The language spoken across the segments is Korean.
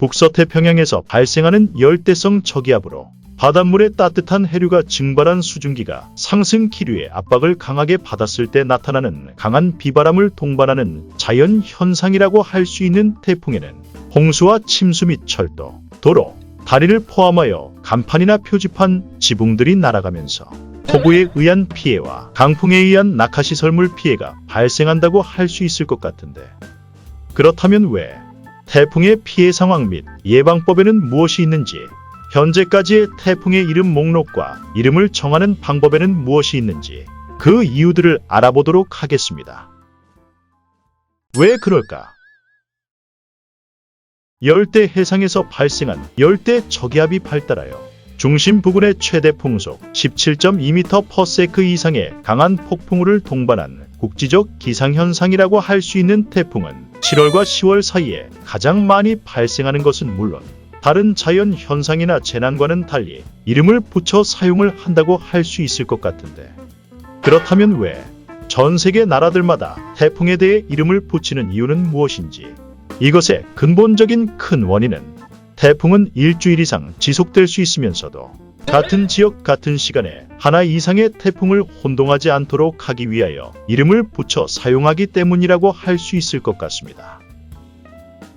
북서태평양에서 발생하는 열대성 저기압으로 바닷물의 따뜻한 해류가 증발한 수증기가 상승 기류의 압박을 강하게 받았을 때 나타나는 강한 비바람을 동반하는 자연 현상이라고 할 수 있는 태풍에는 홍수와 침수 및 철도, 도로, 다리를 포함하여 간판이나 표지판, 지붕들이 날아가면서 폭우에 의한 피해와 강풍에 의한 낙하시설물 피해가 발생한다고 할 수 있을 것 같은데, 그렇다면 왜 태풍의 피해 상황 및 예방법에는 무엇이 있는지, 현재까지의 태풍의 이름 목록과 이름을 정하는 방법에는 무엇이 있는지 그 이유들을 알아보도록 하겠습니다. 왜 그럴까? 열대 해상에서 발생한 열대 저기압이 발달하여 중심 부근의 최대 풍속 17.2m/s 이상의 강한 폭풍우를 동반한 국지적 기상현상이라고 할 수 있는 태풍은 7월과 10월 사이에 가장 많이 발생하는 것은 물론 다른 자연 현상이나 재난과는 달리 이름을 붙여 사용을 한다고 할 수 있을 것 같은데, 그렇다면 왜 전 세계 나라들마다 태풍에 대해 이름을 붙이는 이유는 무엇인지, 이것의 근본적인 큰 원인은 태풍은 일주일 이상 지속될 수 있으면서도 같은 지역 같은 시간에 하나 이상의 태풍을 혼동하지 않도록 하기 위하여 이름을 붙여 사용하기 때문이라고 할 수 있을 것 같습니다.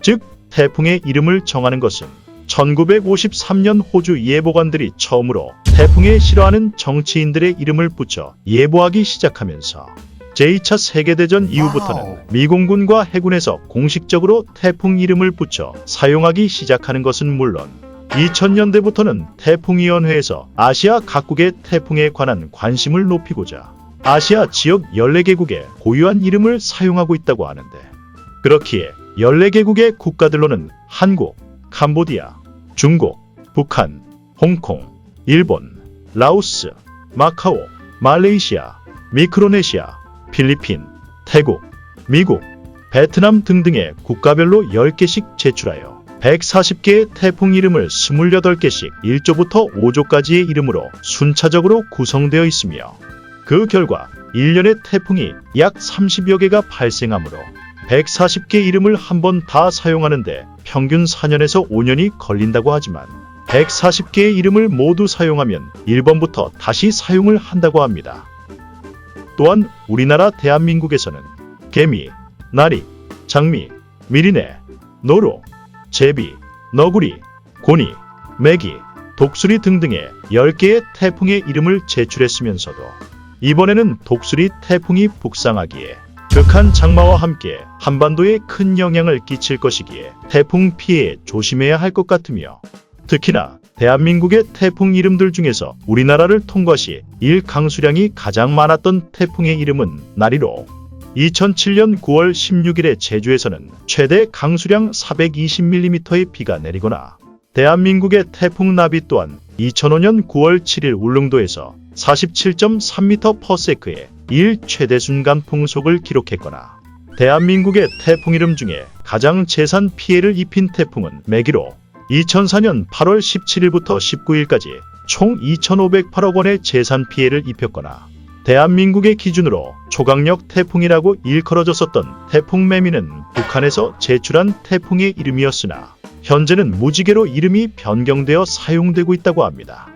즉, 태풍의 이름을 정하는 것은 1953년 호주 예보관들이 처음으로 태풍에 싫어하는 정치인들의 이름을 붙여 예보하기 시작하면서 제2차 세계대전 이후부터는 미공군과 해군에서 공식적으로 태풍 이름을 붙여 사용하기 시작하는 것은 물론 2000년대부터는 태풍위원회에서 아시아 각국의 태풍에 관한 관심을 높이고자 아시아 지역 14개국의 고유한 이름을 사용하고 있다고 하는데, 그렇기에 14개국의 국가들로는 한국, 캄보디아, 중국, 북한, 홍콩, 일본, 라오스, 마카오, 말레이시아, 미크로네시아, 필리핀, 태국, 미국, 베트남 등등의 국가별로 10개씩 제출하여 140개의 태풍 이름을 28개씩 1조부터 5조까지의 이름으로 순차적으로 구성되어 있으며, 그 결과 1년에 태풍이 약 30여 개가 발생하므로 140개 이름을 한 번 다 사용하는데 평균 4년에서 5년이 걸린다고 하지만 140개의 이름을 모두 사용하면 1번부터 다시 사용을 한다고 합니다. 또한 우리나라 대한민국에서는 개미, 나리, 장미, 미리네, 노루, 제비, 너구리, 고니, 메기, 독수리 등등의 10개의 태풍의 이름을 제출했으면서도 이번에는 독수리 태풍이 북상하기에 극한 장마와 함께 한반도에 큰 영향을 끼칠 것이기에 태풍 피해에 조심해야 할 것 같으며, 특히나 대한민국의 태풍 이름들 중에서 우리나라를 통과 시 일강수량이 가장 많았던 태풍의 이름은 나리로 2007년 9월 16일에 제주에서는 최대 강수량 420mm의 비가 내리거나, 대한민국의 태풍 나비 또한 2005년 9월 7일 울릉도에서 47.3m/s의 일 최대 순간 풍속을 기록했거나, 대한민국의 태풍 이름 중에 가장 재산 피해를 입힌 태풍은 매기로 2004년 8월 17일부터 19일까지 총 2,508억 원의 재산 피해를 입혔거나, 대한민국의 기준으로 초강력 태풍이라고 일컬어졌었던 태풍 매미는 북한에서 제출한 태풍의 이름이었으나 현재는 무지개로 이름이 변경되어 사용되고 있다고 합니다.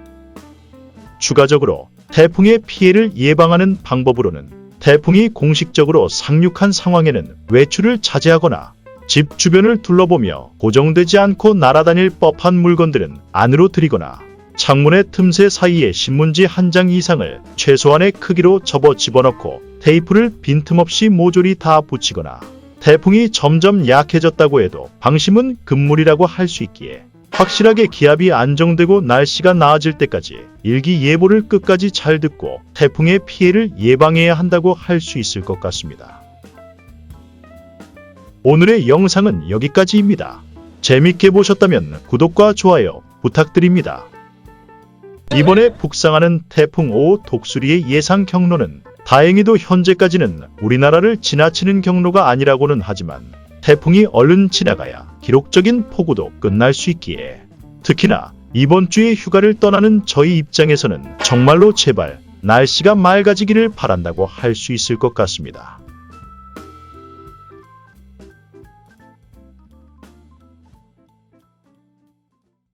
추가적으로 태풍의 피해를 예방하는 방법으로는 태풍이 공식적으로 상륙한 상황에는 외출을 자제하거나 집 주변을 둘러보며 고정되지 않고 날아다닐 법한 물건들은 안으로 들이거나 창문의 틈새 사이에 신문지 한 장 이상을 최소한의 크기로 접어 집어넣고 테이프를 빈틈없이 모조리 다 붙이거나, 태풍이 점점 약해졌다고 해도 방심은 금물이라고 할 수 있기에 확실하게 기압이 안정되고 날씨가 나아질 때까지 일기예보를 끝까지 잘 듣고 태풍의 피해를 예방해야 한다고 할 수 있을 것 같습니다. 오늘의 영상은 여기까지입니다. 재밌게 보셨다면 구독과 좋아요 부탁드립니다. 이번에 북상하는 태풍 5호 독수리의 예상 경로는 다행히도 현재까지는 우리나라를 지나치는 경로가 아니라고는 하지만 태풍이 얼른 지나가야 기록적인 폭우도 끝날 수 있기에, 특히나 이번 주에 휴가를 떠나는 저희 입장에서는 정말로 제발 날씨가 맑아지기를 바란다고 할 수 있을 것 같습니다.